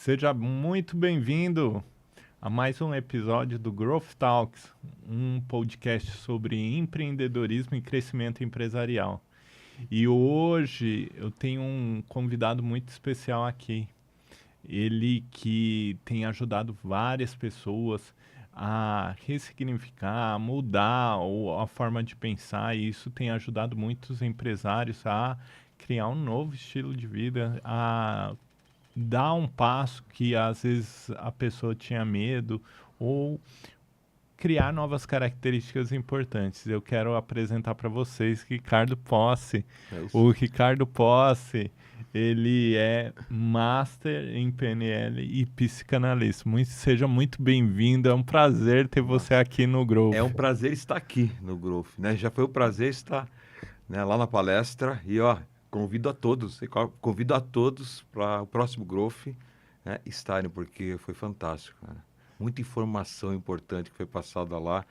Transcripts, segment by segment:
Seja muito bem-vindo a mais um episódio do Growth Talks, um podcast sobre empreendedorismo e crescimento empresarial. E hoje eu tenho um convidado muito especial aqui. Ele que tem ajudado várias pessoas a ressignificar, a mudar a forma de pensar, e isso tem ajudado muitos empresários a criar um novo estilo de vida, a dar um passo que às vezes a pessoa tinha medo ou criar novas características importantes. Eu quero apresentar para vocês Ricardo Posse. É isso. O Ricardo Posse, ele é Master em PNL e psicanalista. Seja muito bem-vindo, é um prazer ter você aqui no Growth. É um prazer estar aqui no Growth, né? Já foi um prazer estar, né, lá na palestra e, convido a todos para o próximo Growth, né, estarem, porque foi fantástico, cara. Muita informação importante que foi passada lá,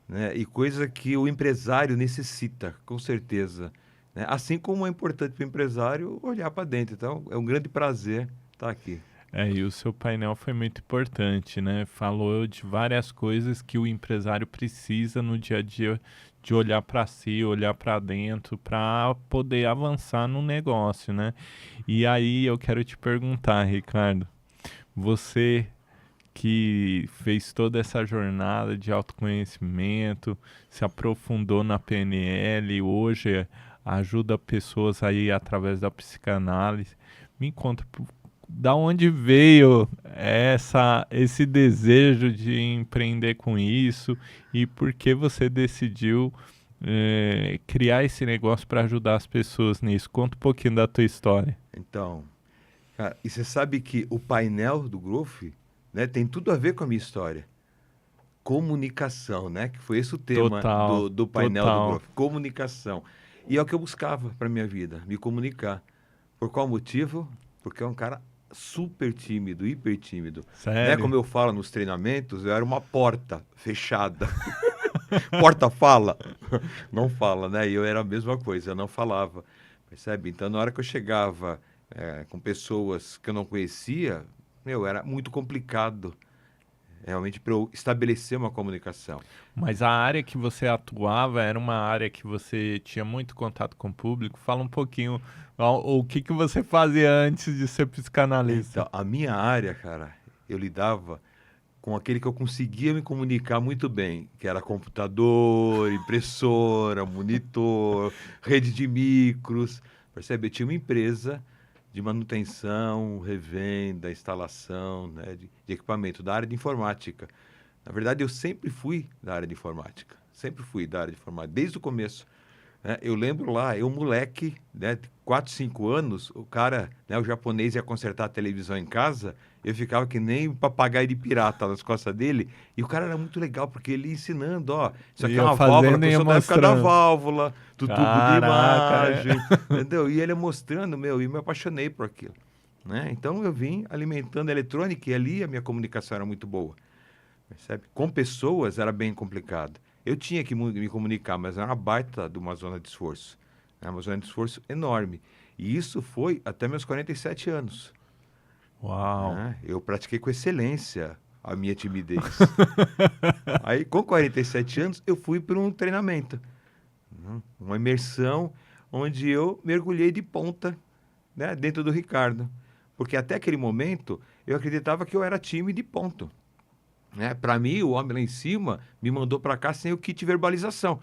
né? E coisa que o empresário necessita, com certeza, né? Assim como é importante para o empresário olhar para dentro. Então, é um grande prazer estar aqui. E o seu painel foi muito importante, né? Falou de várias coisas que o empresário precisa no dia a dia, de olhar para si, olhar para dentro, para poder avançar no negócio, né? E aí eu quero te perguntar, Ricardo, você que fez toda essa jornada de autoconhecimento, se aprofundou na PNL, hoje ajuda pessoas aí através da psicanálise. Me conta, da onde veio esse desejo de empreender com isso e por que você decidiu criar esse negócio para ajudar as pessoas nisso? Conta um pouquinho da tua história. Então, cara, e você sabe que o painel do Growth, né, tem tudo a ver com a minha história. Comunicação, né? Que foi esse o tema do painel do Growth. Comunicação. E é o que eu buscava para minha vida, me comunicar. Por qual motivo? Porque é um cara super tímido, hiper tímido. Sério? Né? Como eu falo nos treinamentos, eu era uma porta fechada. Porta fala? Não fala, né? E eu era a mesma coisa, eu não falava. Percebe? Então, na hora que eu chegava com pessoas que eu não conhecia, era muito complicado realmente para eu estabelecer uma comunicação. Mas a área que você atuava era uma área que você tinha muito contato com o público? Fala um pouquinho o que você fazia antes de ser psicanalista. Então, a minha área, cara, eu lidava com aquele que eu conseguia me comunicar muito bem, que era computador, impressora, monitor, rede de micros. Percebe? Eu tinha uma empresa de manutenção, revenda, instalação, né, de equipamento, da área de informática. Na verdade, eu sempre fui da área de informática. Sempre fui da área de informática, desde o começo. Eu lembro lá, eu moleque, né, de 4, 5 anos, o cara, né, o japonês ia consertar a televisão em casa, eu ficava que nem um papagaio de pirata nas costas dele, e o cara era muito legal, porque ele ia ensinando, isso aqui é uma válvula, a pessoa da época da válvula, do tubo de imagem, entendeu? E ele mostrando, e me apaixonei por aquilo, né? Então eu vim alimentando a eletrônica, e ali a minha comunicação era muito boa, percebe? Com pessoas era bem complicado. Eu tinha que me comunicar, mas era uma baita de uma zona de esforço. Uma zona de esforço enorme. E isso foi até meus 47 anos. Uau! Eu pratiquei com excelência a minha timidez. Aí, com 47 anos, eu fui para um treinamento. Uma imersão onde eu mergulhei de ponta, né, dentro do Ricardo. Porque até aquele momento, eu acreditava que eu era tímido e ponto. Para mim, o homem lá em cima me mandou para cá sem o kit de verbalização.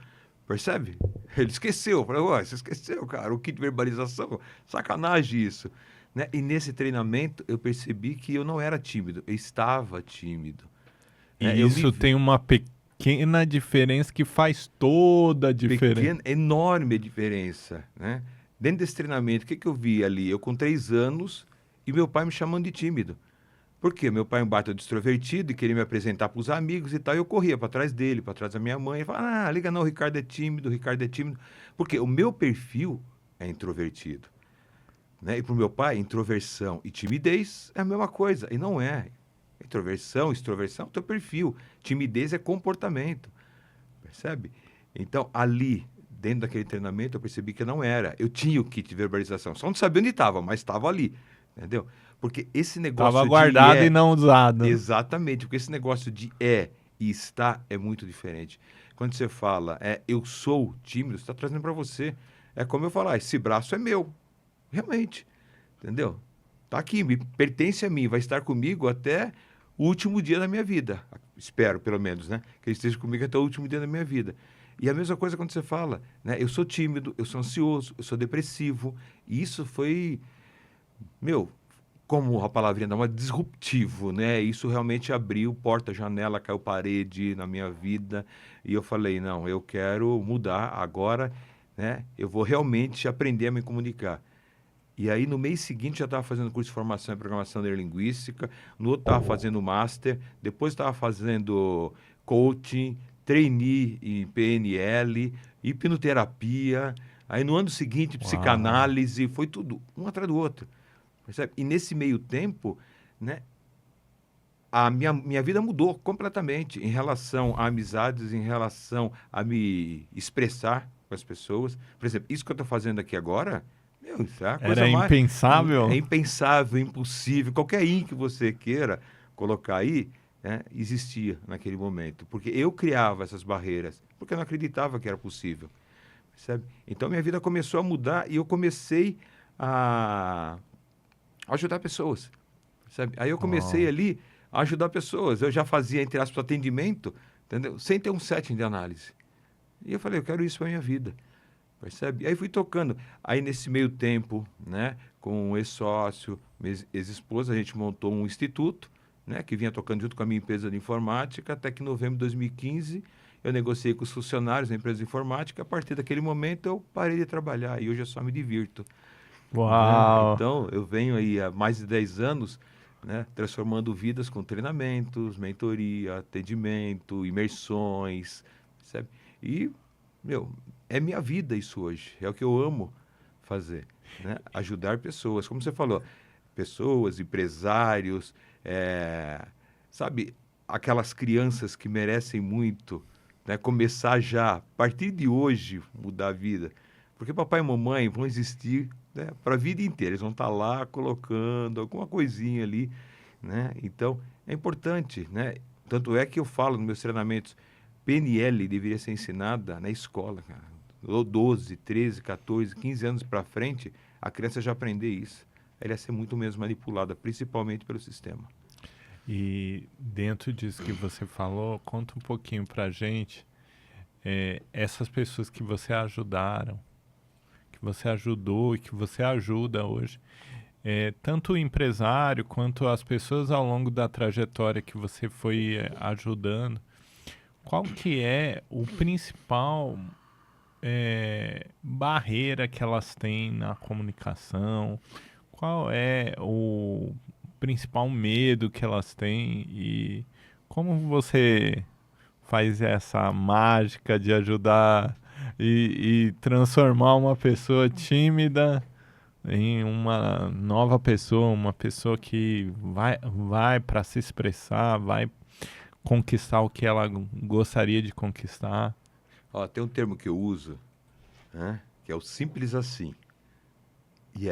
Percebe? Ele esqueceu. Eu falei, você esqueceu, cara, o kit de verbalização? Sacanagem isso. Né? E nesse treinamento, eu percebi que eu não era tímido, eu estava tímido. E isso tem uma pequena diferença que faz toda a diferença. Enorme diferença. Né? Dentro desse treinamento, o que eu vi ali? Eu com 3 anos e meu pai me chamando de tímido. Por quê? Meu pai é um baita de extrovertido e queria me apresentar para os amigos e tal. E eu corria para trás dele, para trás da minha mãe. E falava, liga não, o Ricardo é tímido, o Ricardo é tímido. Porque o meu perfil é introvertido. Né? E para o meu pai, introversão e timidez é a mesma coisa. E não é. Introversão, extroversão é o teu perfil. Timidez é comportamento. Percebe? Então, ali, dentro daquele treinamento, eu percebi que não era. Eu tinha o kit de verbalização. Só não sabia onde estava, mas estava ali. Entendeu? Porque esse Tava negócio de guardado e não usado. exatamente, porque esse negócio de e está é muito diferente. Quando você fala, eu sou tímido, você está trazendo para você. É como eu falar, esse braço é meu. Realmente. Entendeu? Tá aqui, me pertence a mim, vai estar comigo até o último dia da minha vida. Espero, pelo menos, né? Que ele esteja comigo até o último dia da minha vida. E a mesma coisa quando você fala, né? Eu sou tímido, eu sou ansioso, eu sou depressivo. E isso foi, meu, como a palavrinha dá uma disruptivo, né? Isso realmente abriu porta, janela, caiu parede na minha vida. E eu falei, não, eu quero mudar agora, né? Eu vou realmente aprender a me comunicar. E aí, no mês seguinte, já estava fazendo curso de formação em programação neurolinguística, no outro estava fazendo master, depois estava fazendo coaching, trainee em PNL, hipnoterapia, aí no ano seguinte, Uau. psicanálise, foi tudo, um atrás do outro. Percebe? E nesse meio tempo, né, a minha vida mudou completamente em relação a amizades, em relação a me expressar com as pessoas. Por exemplo, isso que eu estou fazendo aqui agora, meu, isso é a coisa Era mais... É impensável? impensável, impossível. Qualquer in que você queira colocar aí, né, existia naquele momento. Porque eu criava essas barreiras, porque eu não acreditava que era possível. Percebe? Então, minha vida começou a mudar e eu comecei a ajudar pessoas. Sabe? Aí eu comecei Ó. ali a ajudar pessoas. Eu já fazia, entre aspas, atendimento, entendeu? Sem ter um setting de análise. E eu falei, eu quero isso para minha vida. Percebe? Aí fui tocando. Aí nesse meio tempo, né, com um ex-sócio, ex-esposa, a gente montou um instituto, né, que vinha tocando junto com a minha empresa de informática, até que em novembro de 2015 eu negociei com os funcionários da empresa de informática. A partir daquele momento eu parei de trabalhar e hoje eu só me divirto, né? Uau. Então, eu venho aí há mais de 10 anos, né, transformando vidas com treinamentos, mentoria, atendimento, imersões, sabe? E, meu, é minha vida isso hoje, é o que eu amo fazer, né? Ajudar pessoas, como você falou, pessoas, empresários, sabe, aquelas crianças que merecem muito, né, começar já, a partir de hoje, mudar a vida. Porque papai e mamãe vão existir, né, para a vida inteira. Eles vão estar lá colocando alguma coisinha ali, né? Então, é importante, né? Tanto é que eu falo nos meus treinamentos, PNL deveria ser ensinada na escola, cara. 12, 13, 14, 15 anos para frente, a criança já aprender isso. Ela ia ser muito menos manipulada, principalmente pelo sistema. E dentro disso que você falou, conta um pouquinho pra gente, essas pessoas que você ajudaram, que você ajudou e que você ajuda hoje, tanto o empresário quanto as pessoas ao longo da trajetória que você foi ajudando, qual que é o principal barreira que elas têm na comunicação? Qual é o principal medo que elas têm e como você faz essa mágica de ajudar e transformar uma pessoa tímida em uma nova pessoa, uma pessoa que vai para se expressar, vai conquistar o que ela gostaria de conquistar? Ó, tem um termo que eu uso, né, que é o simples assim. E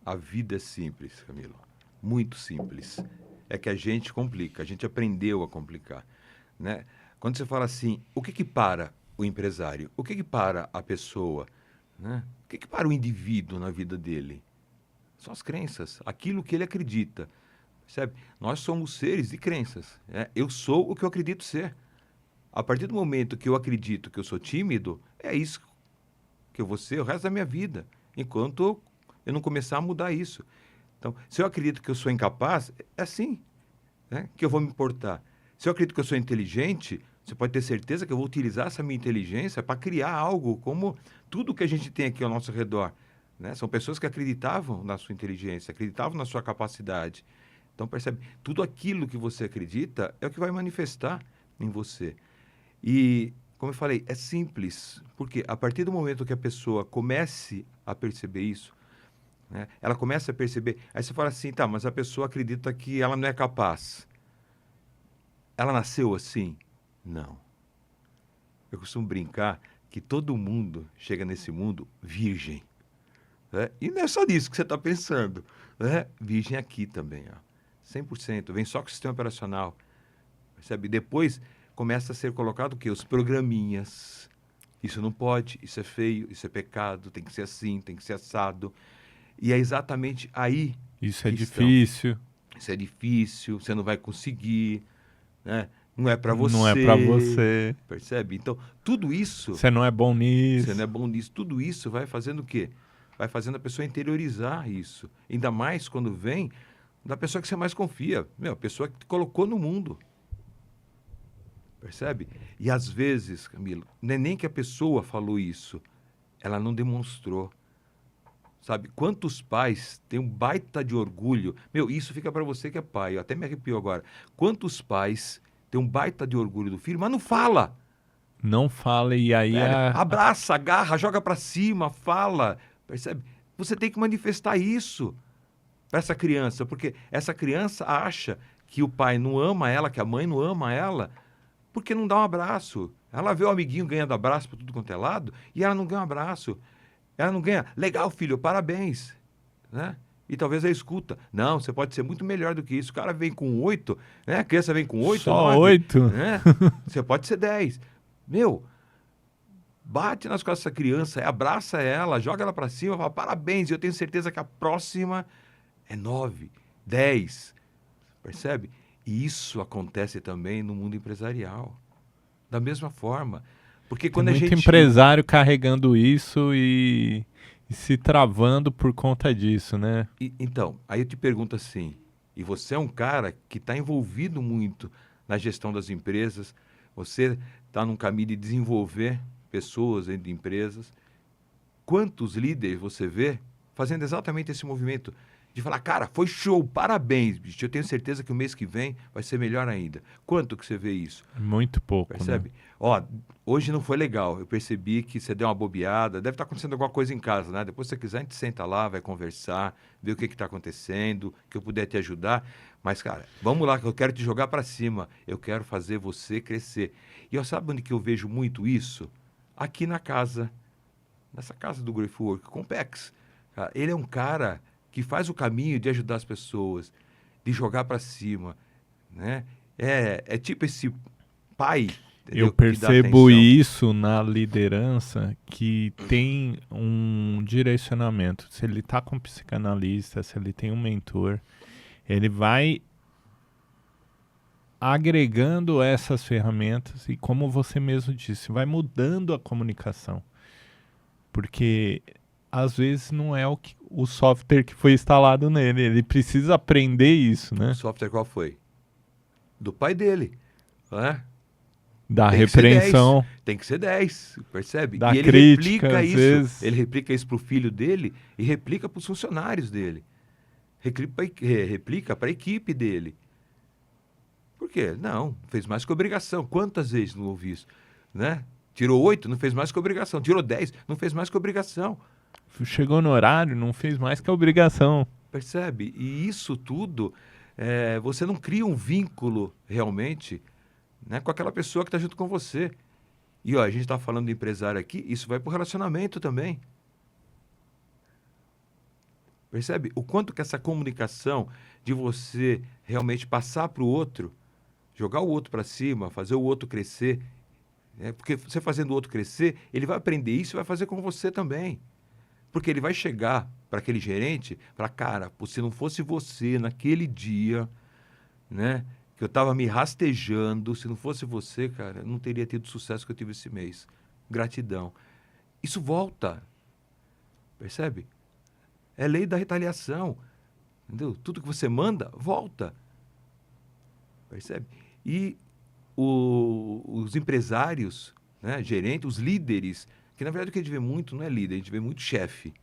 a vida é simples, Camilo. Muito simples. É que a gente complica, a gente aprendeu a complicar, né? Quando você fala assim, o que que para o empresário? O que que para a pessoa, né? O que que para o indivíduo na vida dele? São as crenças, aquilo que ele acredita, percebe? Nós somos seres de crenças, né? Eu sou o que eu acredito ser. A partir do momento que eu acredito que eu sou tímido, é isso que eu vou ser o resto da minha vida, enquanto eu não começar a mudar isso. Então, se eu acredito que eu sou incapaz, é assim, né, que eu vou me portar. Se eu acredito que eu sou inteligente, você pode ter certeza que eu vou utilizar essa minha inteligência para criar algo como tudo que a gente tem aqui ao nosso redor, né? São pessoas que acreditavam na sua inteligência, acreditavam na sua capacidade. Então, percebe? Tudo aquilo que você acredita é o que vai manifestar em você. E, como eu falei, é simples, porque a partir do momento que a pessoa comece a perceber isso, né, ela começa a perceber, aí você fala assim, tá, mas a pessoa acredita que ela não é capaz. Ela nasceu assim? Não. Eu costumo brincar que todo mundo chega nesse mundo virgem, né? E não é só nisso que você está pensando. virgem aqui também, ó. 100%. Vem só com o sistema operacional. Percebe? Depois começa a ser colocado o quê? Os programinhas. Isso não pode, isso é feio, isso é pecado, tem que ser assim, tem que ser assado. E é exatamente aí Isso é que estão. difícil. Isso é difícil, você não vai conseguir, né? Não é para Não é pra você. Percebe? Então, tudo isso, Você não é bom nisso. você não é bom nisso, tudo isso vai fazendo o quê? Vai fazendo a pessoa interiorizar isso. Ainda mais quando vem da pessoa que você mais confia. A pessoa que te colocou no mundo. Percebe? E às vezes, Camilo, não é nem que a pessoa falou isso, ela não demonstrou. Sabe? Quantos pais têm um baita de orgulho? Isso fica para você que é pai, eu até me arrepio agora. Quantos pais têm um baita de orgulho do filho, mas não fala? Não fala e aí Pega, abraça, agarra, joga para cima, fala. Percebe? Você tem que manifestar isso para essa criança, porque essa criança acha que o pai não ama ela, que a mãe não ama ela, porque não dá um abraço. Ela vê o amiguinho ganhando abraço por tudo quanto é lado e ela não ganha um abraço. Ela não ganha. Legal, filho, parabéns. Né? E talvez ela escuta. Não, você pode ser muito melhor do que isso. O cara vem com 8, né? A criança vem com 8, só 9. 8. Né? Você pode ser 10. Bate nas costas dessa criança, abraça ela, joga ela para cima, fala parabéns. E eu tenho certeza que a próxima é 9, 10. Percebe? E isso acontece também no mundo empresarial. Da mesma forma. Porque quando Tem a muito gente... empresário carregando isso e se travando por conta disso, né? Então, aí eu te pergunto assim, e você é um cara que está envolvido muito na gestão das empresas, você está num caminho de desenvolver pessoas dentro de empresas, quantos líderes você vê fazendo exatamente esse movimento? De falar, cara, foi show, parabéns, bicho, eu tenho certeza que o mês que vem vai ser melhor ainda. Quanto que você vê isso? Muito pouco, Percebe? né? Ó, hoje não foi legal, eu percebi que você deu uma bobeada, deve estar acontecendo alguma coisa em casa, né? Depois, se você quiser, a gente senta lá, vai conversar, ver o que está acontecendo, que eu puder te ajudar. Mas, cara, vamos lá, que eu quero te jogar para cima, eu quero fazer você crescer. E ó, sabe onde que eu vejo muito isso? Aqui na casa, nessa casa do Griff Work, com o Pex. Cara, ele é um cara que faz o caminho de ajudar as pessoas, de jogar para cima, né? É tipo esse pai, entendeu? Eu Que dá percebo atenção. isso na liderança, que tem um direcionamento. Se ele está com um psicanalista, se ele tem um mentor, ele vai agregando essas ferramentas e, como você mesmo disse, vai mudando a comunicação. Porque às vezes não é o software que foi instalado nele, ele precisa aprender isso, né? O software qual foi? Do pai dele, né? Da Tem que ser repreensão, 10, tem que ser 10, percebe? da E ele crítica, replica às isso, vezes. ele replica isso para o filho dele e replica para os funcionários dele. Replica para a equipe dele. Por quê? Não, fez mais que obrigação. Quantas vezes não ouvi isso? Né? Tirou 8, não fez mais que obrigação. Tirou 10, não fez mais que obrigação. Chegou no horário, não fez mais que a obrigação. Percebe? E isso tudo, você não cria um vínculo realmente, né, com aquela pessoa que está junto com você. E ó, a gente está falando de empresário aqui, isso vai para o relacionamento também. Percebe? O quanto que essa comunicação de você realmente passar para o outro, jogar o outro para cima, fazer o outro crescer, porque você fazendo o outro crescer, ele vai aprender isso e vai fazer com você também. Porque ele vai chegar para aquele gerente, para cara, se não fosse você naquele dia, né, que eu estava me rastejando, se não fosse você, cara, eu não teria tido o sucesso que eu tive esse mês. Gratidão. Isso volta. Percebe? É lei da retaliação. Entendeu? Tudo que você manda, volta. Percebe? E os empresários, né, gerentes, os líderes, que na verdade o que a gente vê muito não é líder, a gente vê muito chefe,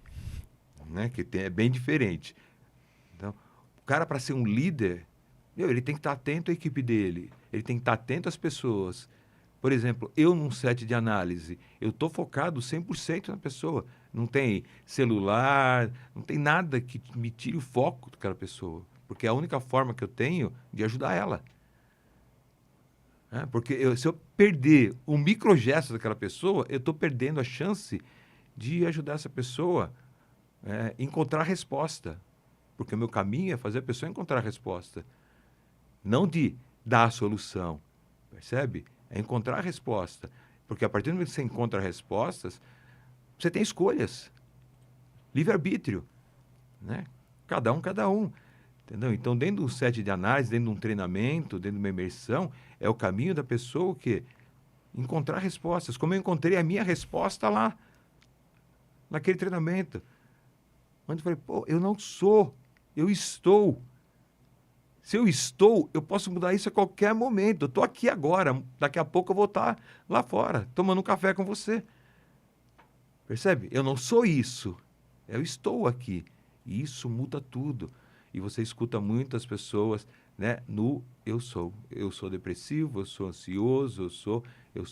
né, que é bem diferente. Então, o cara, para ser um líder, ele tem que estar atento à equipe dele, ele tem que estar atento às pessoas. Por exemplo, eu num set de análise, eu estou focado 100% na pessoa. Não tem celular, não tem nada que me tire o foco daquela pessoa, porque é a única forma que eu tenho de ajudar ela. Porque se eu perder o microgesto daquela pessoa, eu estou perdendo a chance de ajudar essa pessoa a encontrar a resposta. Porque o meu caminho é fazer a pessoa encontrar a resposta. Não de dar a solução, percebe? É encontrar a resposta. Porque a partir do momento que você encontra respostas, você tem escolhas. Livre-arbítrio, né? Cada um. Entendeu? Então, dentro de um set de análise, dentro de um treinamento, dentro de uma imersão, é o caminho da pessoa o quê? Encontrar respostas. Como eu encontrei a minha resposta lá, naquele treinamento. Onde eu falei, pô, eu não sou, eu estou. Se eu estou, eu posso mudar isso a qualquer momento. Eu estou aqui agora, daqui a pouco eu vou estar lá fora, tomando um café com você. Percebe? Eu não sou isso, eu estou aqui. E isso muda tudo. E você escuta muitas pessoas, né, no eu sou. Eu sou depressivo, eu sou ansioso, eu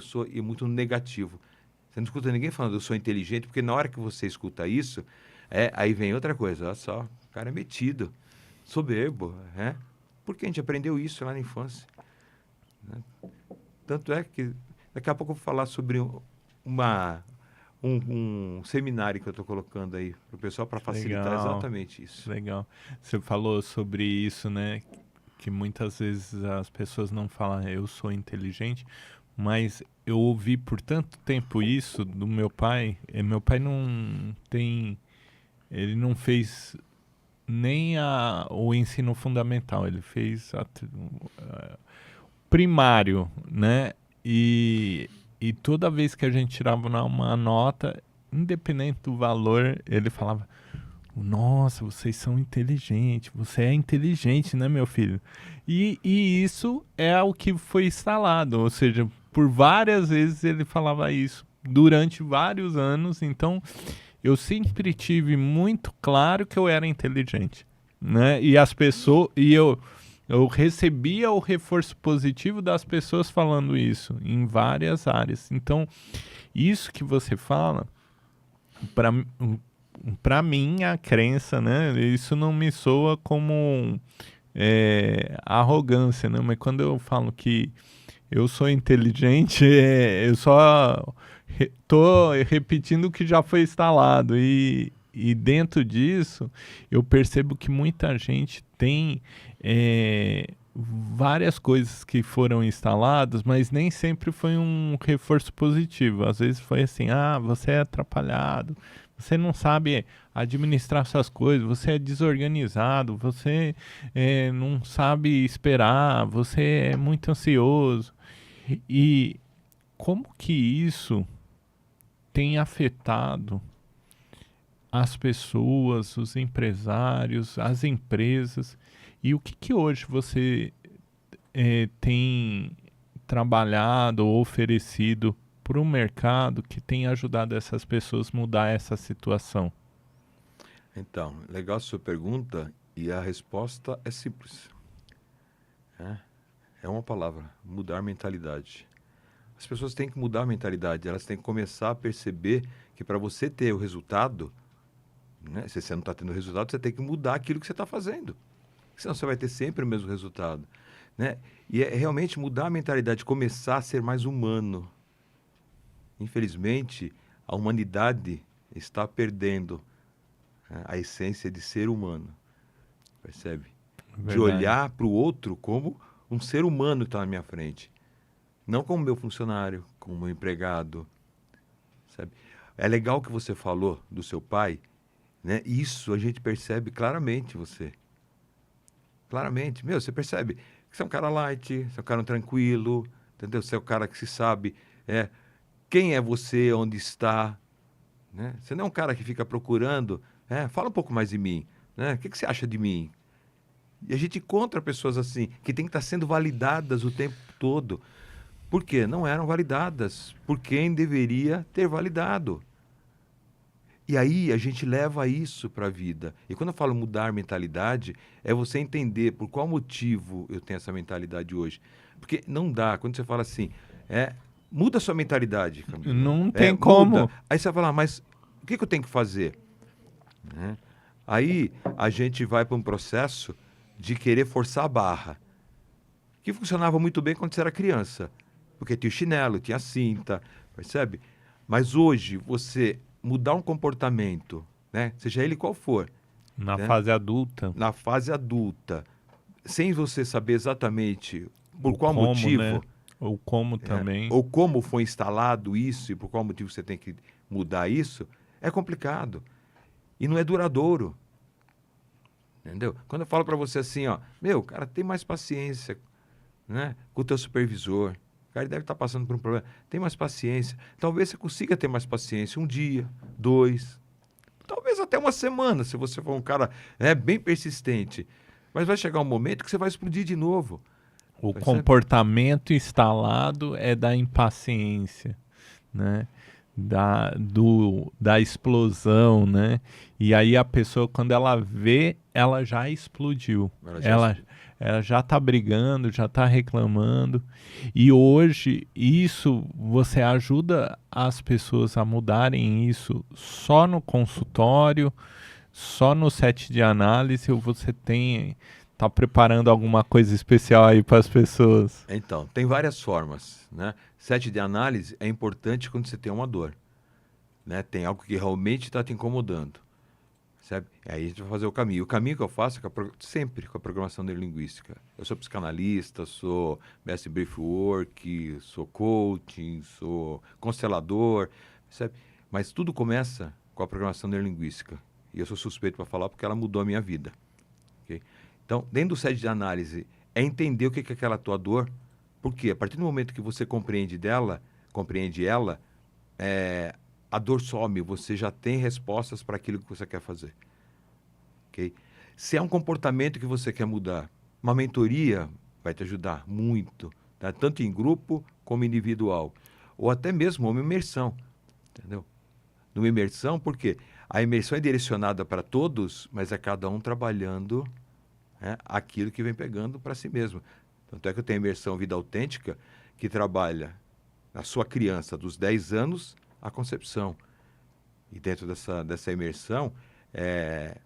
sou, e muito negativo. Você não escuta ninguém falando eu sou inteligente, porque na hora que você escuta isso, aí vem outra coisa, olha só, o cara é metido, soberbo, porque a gente aprendeu isso lá na infância. Né? Tanto é que daqui a pouco eu vou falar sobre um seminário que eu estou colocando aí para o pessoal para facilitar Legal, exatamente isso. legal. Você falou sobre isso, né? Que muitas vezes as pessoas não falam eu sou inteligente, mas eu ouvi por tanto tempo isso do meu pai. E meu pai não tem, ele não fez nem o ensino fundamental, ele fez primário, né? E toda vez que a gente tirava uma nota, independente do valor, ele falava: Nossa, vocês são inteligentes, você é inteligente, né, meu filho? E isso é o que foi instalado, ou seja, por várias vezes ele falava isso durante vários anos, então eu sempre tive muito claro que eu era inteligente, né? E as pessoas, eu recebia o reforço positivo das pessoas falando isso em várias áreas. Então, isso que você fala, para mim, a crença, né? Isso não me soa como arrogância, né? Mas quando eu falo que eu sou inteligente, eu só tô repetindo o que já foi instalado. E dentro disso, eu percebo que muita gente tem várias coisas que foram instaladas, mas nem sempre foi um reforço positivo. Às vezes foi assim, você é atrapalhado, você não sabe administrar essas coisas, você é desorganizado, você não sabe esperar, você é muito ansioso. E como que isso tem afetado as pessoas, os empresários, as empresas? E o que hoje você tem trabalhado ou oferecido para o mercado que tem ajudado essas pessoas a mudar essa situação? Então, legal a sua pergunta e a resposta é simples. É uma palavra, mudar mentalidade. As pessoas têm que mudar a mentalidade, elas têm que começar a perceber que para você ter o resultado, né, se você não está tendo resultado, você tem que mudar aquilo que você está fazendo. Senão você vai ter sempre o mesmo resultado. Né? E é realmente mudar a mentalidade, começar a ser mais humano. Infelizmente, a humanidade está perdendo a essência de ser humano. Percebe? Verdade. De olhar para o outro como um ser humano que está na minha frente. Não como meu funcionário, como meu empregado. Sabe? É legal que você falou do seu pai, né? Isso a gente percebe claramente você. Claramente. Você percebe que você é um cara light, você é um cara tranquilo, entendeu? Você é um cara que se sabe quem é você, onde está. Né? Você não é um cara que fica procurando, fala um pouco mais de mim. Né? O que você acha de mim? E a gente encontra pessoas assim, que têm que estar sendo validadas o tempo todo. Por quê? Não eram validadas por quem deveria ter validado. E aí a gente leva isso para a vida. E quando eu falo mudar mentalidade, é você entender por qual motivo eu tenho essa mentalidade hoje. Porque não dá, quando você fala assim, muda a sua mentalidade, Camila. Não tem como. Muda. Aí você vai falar, mas o que eu tenho que fazer? Aí a gente vai para um processo de querer forçar a barra. Que funcionava muito bem quando você era criança. Porque tinha o chinelo, tinha a cinta, percebe? Mas hoje, você mudar um comportamento, né? Seja ele qual for, Na né? fase adulta, Na fase adulta, sem você saber exatamente por o qual como, né? motivo, O como também. ou como foi instalado isso e por qual motivo você tem que mudar isso, é complicado. E não é duradouro, entendeu? Quando eu falo para você assim, ó, meu, cara, tem mais paciência, né, com o teu supervisor. O cara deve estar passando por um problema. Tem mais paciência. Talvez você consiga ter mais paciência um dia, dois, talvez até uma semana, se você for um cara bem persistente. Mas vai chegar um momento que você vai explodir de novo. O Percebe? comportamento instalado é da impaciência, né? Da explosão, né? E aí a pessoa, quando ela vê, ela já explodiu. Ela já Ela, ela já tá brigando, já tá reclamando. E hoje, isso, você ajuda as pessoas a mudarem isso só no consultório, só no set de análise, ou você tá preparando alguma coisa especial aí para as pessoas? Então, tem várias formas, né? Set de análise é importante quando você tem uma dor, né? Tem algo que realmente está te incomodando, sabe? Aí a gente vai fazer o caminho. O caminho que eu faço é sempre com a programação neurolinguística. Eu sou psicanalista, sou mestre em breathwork, sou coaching, sou constelador, sabe? Mas tudo começa com a programação neurolinguística. E eu sou suspeito para falar porque ela mudou a minha vida, ok? Então, dentro do set de análise, é entender o que é aquela tua dor. Porque a partir do momento que você compreende ela, a dor some, você já tem respostas para aquilo que você quer fazer. Okay? Se é um comportamento que você quer mudar, uma mentoria vai te ajudar muito, tá? Tanto em grupo como individual. Ou até mesmo uma imersão, entendeu? Numa imersão, porque a imersão é direcionada para todos, mas é cada um trabalhando, né, aquilo que vem pegando para si mesmo. Tanto é que eu tenho a imersão Vida Autêntica, que trabalha na sua criança, dos 10 anos à concepção. E dentro dessa imersão, é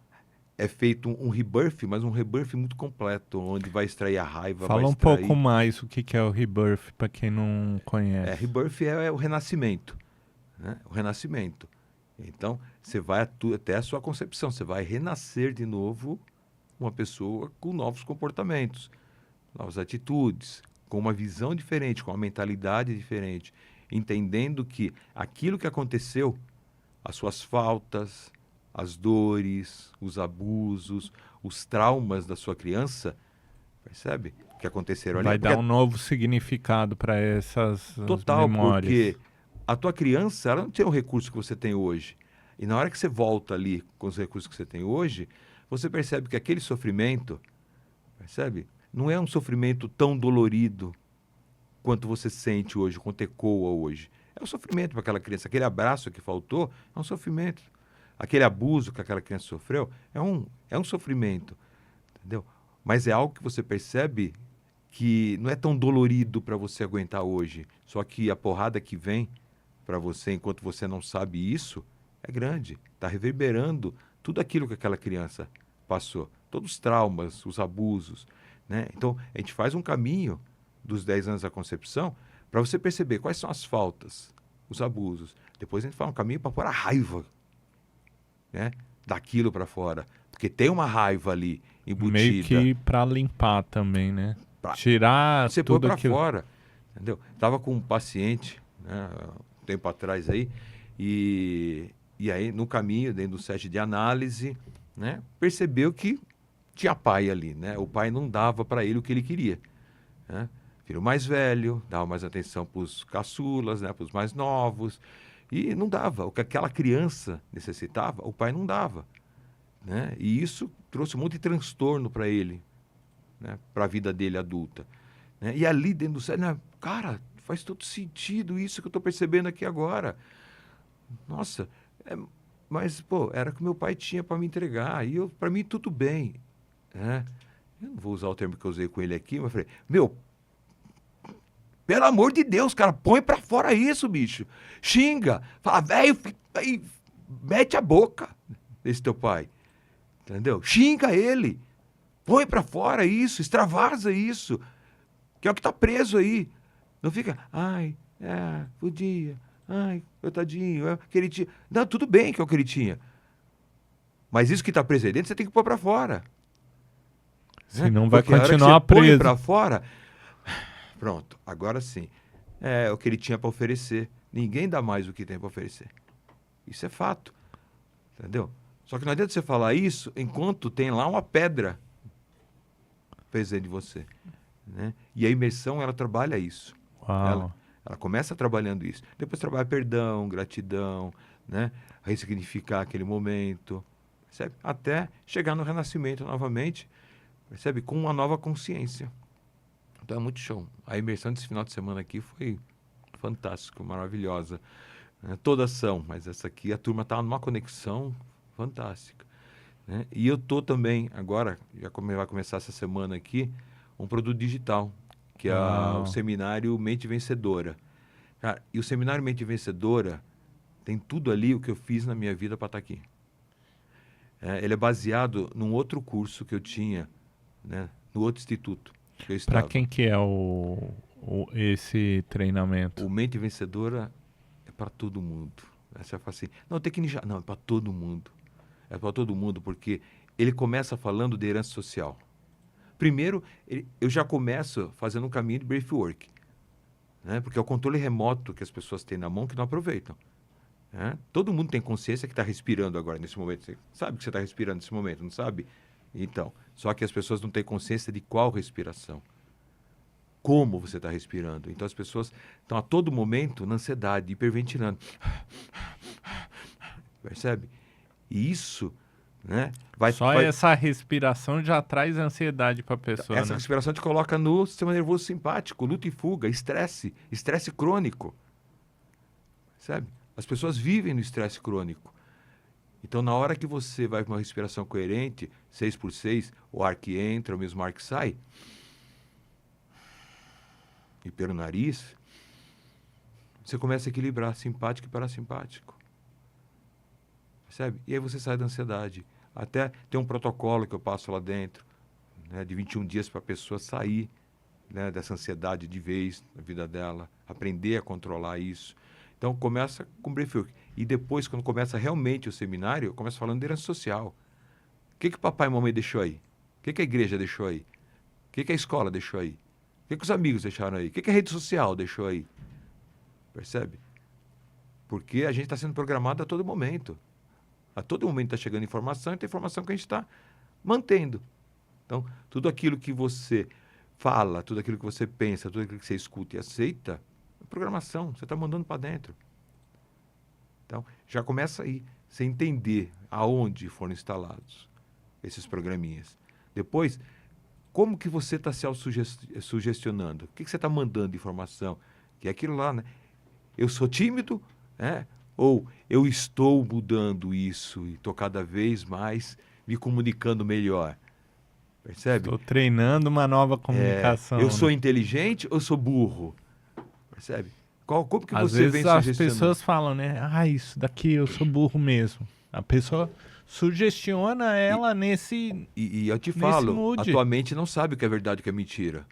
feito um rebirth, mas um rebirth muito completo, onde vai extrair a raiva, vai Fala um pouco extrair... mais o que é o Rebirth, para quem não conhece. Rebirth é o renascimento, né? O renascimento. Então, você vai até a sua concepção, você vai renascer de novo uma pessoa com novos comportamentos, novas atitudes, com uma visão diferente, com uma mentalidade diferente, entendendo que aquilo que aconteceu, as suas faltas, as dores, os abusos, os traumas da sua criança, percebe? Que aconteceram ali. Vai Porque dar um novo significado para essas total, memórias. porque a tua criança, ela não tem o recurso que você tem hoje. E na hora que você volta ali com os recursos que você tem hoje, você percebe que aquele sofrimento, percebe? Não é um sofrimento tão dolorido quanto você sente hoje, quanto ecoa hoje. É um sofrimento para aquela criança. Aquele abraço que faltou é um sofrimento. Aquele abuso que aquela criança sofreu é um sofrimento, entendeu? Mas é algo que você percebe que não é tão dolorido para você aguentar hoje. Só que a porrada que vem para você enquanto você não sabe isso é grande. Está reverberando tudo aquilo que aquela criança passou. Todos os traumas, os abusos, né? Então, a gente faz um caminho dos 10 anos da concepção para você perceber quais são as faltas, os abusos. Depois a gente faz um caminho para pôr a raiva, né, daquilo para fora. Porque tem uma raiva ali embutida. Meio que para limpar também, né? Pra Tirar você põe tudo para aquilo. fora, entendeu? Tava com um paciente, né, um tempo atrás aí, e aí no caminho, dentro do set de análise, né, percebeu que tinha pai ali, né? O pai não dava para ele o que ele queria, né? Filho mais velho, dava mais atenção para os caçulas, né, para os mais novos, e não dava. O que aquela criança necessitava, o pai não dava, né? E isso trouxe um monte de transtorno para ele, né, para a vida dele adulta, né? E ali dentro do set, né, cara, faz todo sentido isso que eu estou percebendo aqui agora. Nossa, mas, pô, era o que meu pai tinha para me entregar, e para mim tudo bem, né? Eu não vou usar o termo que eu usei com ele aqui, mas eu falei, meu, pelo amor de Deus, cara, põe pra fora isso, bicho. Xinga, fala, velho, mete a boca desse teu pai, entendeu? Xinga ele, põe pra fora isso, extravasa isso, que é o que tá preso aí. Não fica, ai, podia, ai, coitadinho, que ele tinha. Não, tudo bem que é o que ele tinha. Mas isso que está preso aí dentro, você tem que pôr para fora. Senão vai Porque a hora que continuar você põe preso. para fora, pronto, agora sim. É o que ele tinha para oferecer. Ninguém dá mais o que tem para oferecer. Isso é fato. Entendeu? Só que não adianta você falar isso enquanto tem lá uma pedra presente de você. Né? E a imersão, ela trabalha isso. Uau. Ela começa trabalhando isso. Depois trabalha perdão, gratidão, né? Ressignificar aquele momento, percebe? Até chegar no renascimento novamente, percebe? Com uma nova consciência. Então é muito show. A imersão desse final de semana aqui foi fantástico, maravilhosa. Todas são, mas essa aqui a turma está numa conexão fantástica. Né? E eu estou também, agora, vai começar essa semana aqui, um produto digital, que é o seminário Mente Vencedora. Cara, e o seminário Mente Vencedora tem tudo ali o que eu fiz na minha vida para estar aqui. Ele é baseado num outro curso que eu tinha, né, no outro instituto que eu estava. Para quem que é esse treinamento? O Mente Vencedora é para todo mundo. Você fala assim, não, tem que nichar. Não, é para todo mundo. É para todo mundo, porque ele começa falando de herança social. Primeiro, eu já começo fazendo um caminho de breathwork, né? Porque é o controle remoto que as pessoas têm na mão que não aproveitam. Né? Todo mundo tem consciência que está respirando agora, nesse momento. Você sabe que você está respirando nesse momento, não sabe? Então, só que as pessoas não têm consciência de qual respiração. Como você está respirando. Então, as pessoas estão a todo momento na ansiedade, hiperventilando. Percebe? E isso, né? Essa respiração já traz ansiedade para a pessoa, Essa respiração te coloca no sistema nervoso simpático, luta e fuga, estresse crônico. Percebe? As pessoas vivem no estresse crônico. Então, na hora que você vai para uma respiração coerente, 6x6, o ar que entra, o mesmo ar que sai, e pelo nariz, você começa a equilibrar simpático e parasimpático. Percebe? E aí você sai da ansiedade. Até tem um protocolo que eu passo lá dentro, né, de 21 dias para a pessoa sair, né, dessa ansiedade de vez na vida dela, aprender a controlar isso. Então, começa com breathwork. E depois, quando começa realmente o seminário, eu começo falando de herança social. O que papai e mamãe deixou aí? O que a igreja deixou aí? O que a escola deixou aí? O que os amigos deixaram aí? O que a rede social deixou aí? Percebe? Porque a gente está sendo programado a todo momento. A todo momento está chegando informação e tem informação que a gente está mantendo. Então, tudo aquilo que você fala, tudo aquilo que você pensa, tudo aquilo que você escuta e aceita, é programação, você está mandando para dentro. Então, já começa aí, você entender aonde foram instalados esses programinhas. Depois, como que você está se autossugestionando? O que você está mandando de informação? Que é aquilo lá, né? Eu sou tímido, né? Ou eu estou mudando isso e estou cada vez mais me comunicando melhor. Percebe? Estou treinando uma nova comunicação. Eu sou inteligente ou sou burro? Percebe? Como que Às você vezes vem as sugestionando? pessoas falam, né? Ah, isso daqui eu sou burro mesmo. A pessoa sugestiona ela nesse E eu te falo, mood. a tua mente não sabe o que é verdade e o que é mentira.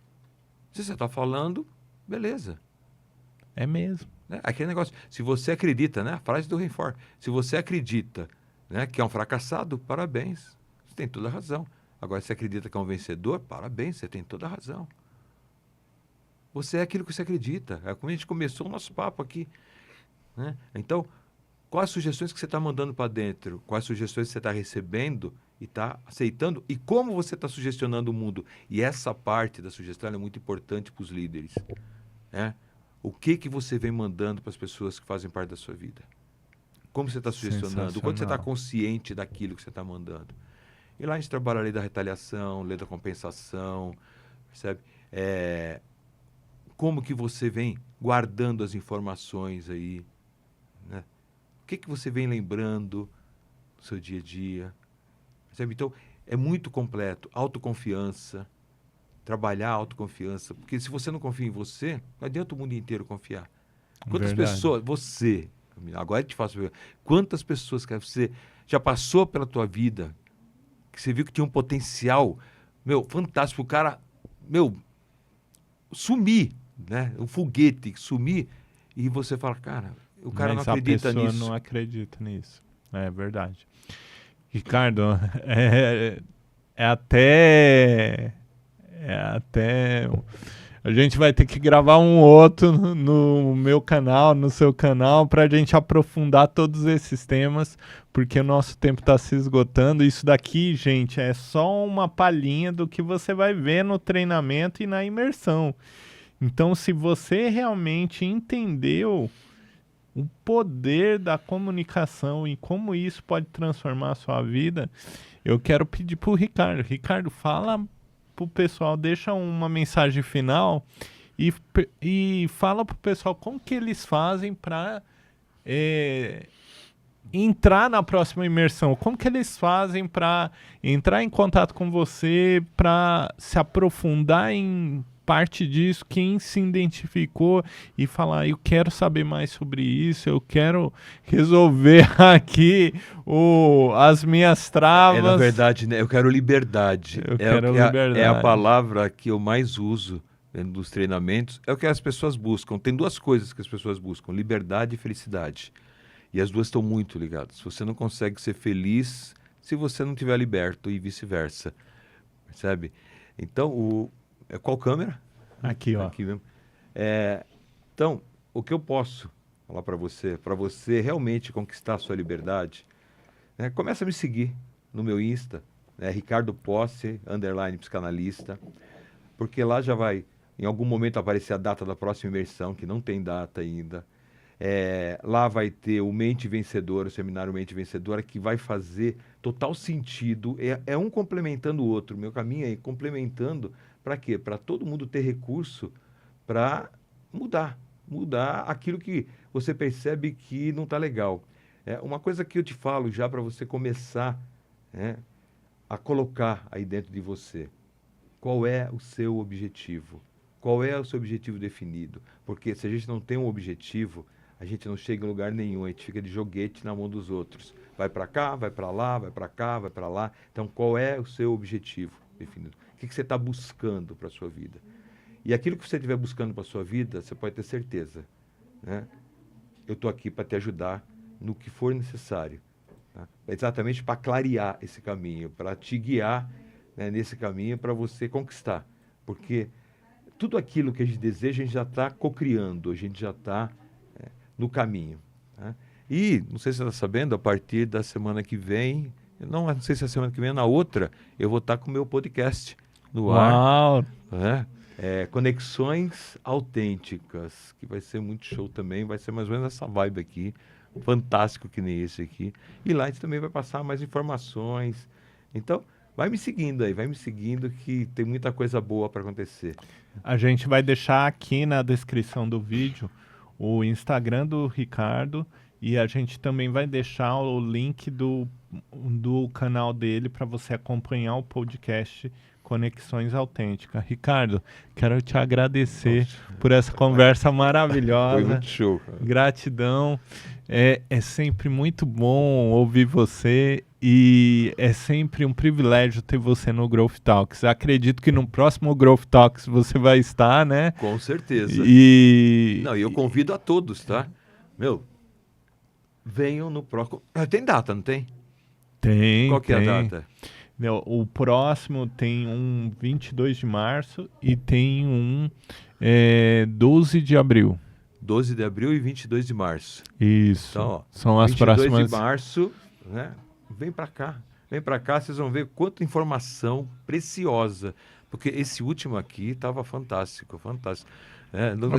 Se você está falando, beleza. É mesmo. Né? Aquele negócio, se você acredita, né? A frase do Renfort, se você acredita, né, que é um fracassado, parabéns, você tem toda a razão. Agora, se você acredita que é um vencedor, parabéns, você tem toda a razão. Você é aquilo que você acredita. É como a gente começou o nosso papo aqui. Né? Então, quais sugestões que você está mandando para dentro? Quais sugestões você está recebendo e está aceitando? E como você está sugestionando o mundo? E essa parte da sugestão é muito importante para os líderes. Né? O que você vem mandando para as pessoas que fazem parte da sua vida? Como você está sugestionando? O quanto você está consciente daquilo que você está mandando? E lá a gente trabalha a lei da retaliação, lei da compensação, percebe? Como que você vem guardando as informações aí? Né? O que você vem lembrando no seu dia a dia? Percebe? Então, é muito completo. Autoconfiança. Trabalhar a autoconfiança. Porque se você não confia em você, não adianta o mundo inteiro confiar. Quantas pessoas... Você... Agora eu te faço... Quantas pessoas que você já passou pela tua vida, que você viu que tinha um potencial, fantástico, o cara, sumir, né? O foguete sumir, e você fala, cara, o cara não acredita nisso. Não acredita nisso. É verdade. Ricardo, é, é até. É até. A gente vai ter que gravar um outro no meu canal, no seu canal, para a gente aprofundar todos esses temas, porque o nosso tempo está se esgotando. Isso daqui, gente, é só uma palhinha do que você vai ver no treinamento e na imersão. Então, se você realmente entendeu o poder da comunicação e como isso pode transformar a sua vida, eu quero pedir pro Ricardo. Ricardo, fala pro pessoal, deixa uma mensagem final e fala pro pessoal como que eles fazem para entrar na próxima imersão. Como que eles fazem para entrar em contato com você, para se aprofundar em parte disso, quem se identificou e falar, eu quero saber mais sobre isso, eu quero resolver aqui as minhas travas. Na verdade, né, eu quero liberdade. Eu quero liberdade. É a palavra que eu mais uso dentro dos treinamentos. É o que as pessoas buscam. Tem duas coisas que as pessoas buscam, liberdade e felicidade. E as duas estão muito ligadas. Você não consegue ser feliz se você não estiver liberto e vice-versa. Percebe? Então, qual câmera? Aqui, ó. Aqui mesmo. Então, o que eu posso falar para você realmente conquistar a sua liberdade, né, começa a me seguir no meu Insta, né, Ricardo Posse, _psicanalista, porque lá já vai, em algum momento, aparecer a data da próxima imersão, que não tem data ainda. Lá vai ter o Mente Vencedora, o seminário Mente Vencedora, que vai fazer total sentido. É um complementando o outro. Meu caminho é complementando para quê? Para todo mundo ter recurso para mudar aquilo que você percebe que não está legal. Uma coisa que eu te falo já para você começar, né, a colocar aí dentro de você. Qual é o seu objetivo? Qual é o seu objetivo definido? Porque se a gente não tem um objetivo, a gente não chega em lugar nenhum, a gente fica de joguete na mão dos outros. Vai para cá, vai para lá, vai para cá, vai para lá. Então, qual é o seu objetivo definido? O que você está buscando para a sua vida? E aquilo que você estiver buscando para a sua vida, você pode ter certeza, né? Eu estou aqui para te ajudar no que for necessário. Tá? Exatamente para clarear esse caminho, para te guiar, né, nesse caminho para você conquistar. Porque tudo aquilo que a gente deseja, a gente já está cocriando, a gente já está no caminho. Né? E, não sei se você está sabendo, a partir da semana que vem, não sei se é a semana que vem ou na outra, eu vou estar com o meu podcast no ar. Né? Conexões Autênticas, que vai ser muito show também, vai ser mais ou menos essa vibe aqui, fantástico que nem esse aqui. E lá a gente também vai passar mais informações. Então, vai me seguindo aí, vai me seguindo que tem muita coisa boa para acontecer. A gente vai deixar aqui na descrição do vídeo o Instagram do Ricardo e a gente também vai deixar o link do canal dele para você acompanhar o podcast Conexões Autênticas. Ricardo, quero te agradecer por essa conversa maravilhosa. Foi muito show, cara. Gratidão. É sempre muito bom ouvir você e é sempre um privilégio ter você no Growth Talks. Acredito que no próximo Growth Talks você vai estar, né? Com certeza. E eu convido a todos, tá? Venham no próximo. Tem data, não tem? Tem. Qual que é a data? O próximo tem um 22 de março e tem um 12 de abril. 12 de abril e 22 de março. Isso. Então, ó, são as 22 próximas. de março, né? Vem para cá. Vem para cá, vocês vão ver quanta informação preciosa. Porque esse último aqui estava fantástico, fantástico.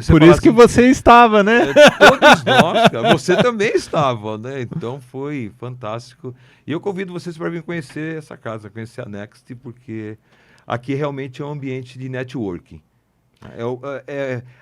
Por isso que você estava, né? Todos nós, cara, você também estava, né? Então foi fantástico. E eu convido vocês para vir conhecer essa casa, conhecer a Next, porque aqui realmente é um ambiente de networking.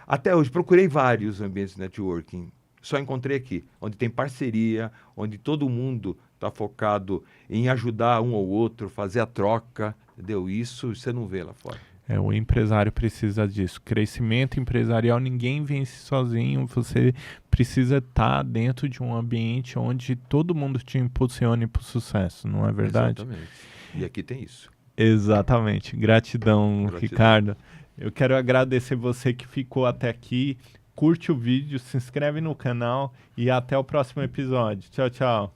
Até hoje, procurei vários ambientes de networking. Só encontrei aqui, onde tem parceria, onde todo mundo está focado em ajudar um ao outro, fazer a troca, entendeu? Isso você não vê lá fora. O empresário precisa disso. Crescimento empresarial, ninguém vence sozinho. Você precisa estar dentro de um ambiente onde todo mundo te impulsione para o sucesso, não é verdade? Exatamente. E aqui tem isso. Exatamente. Gratidão, Ricardo. Eu quero agradecer você que ficou até aqui. Curte o vídeo, se inscreve no canal e até o próximo episódio. Tchau, tchau.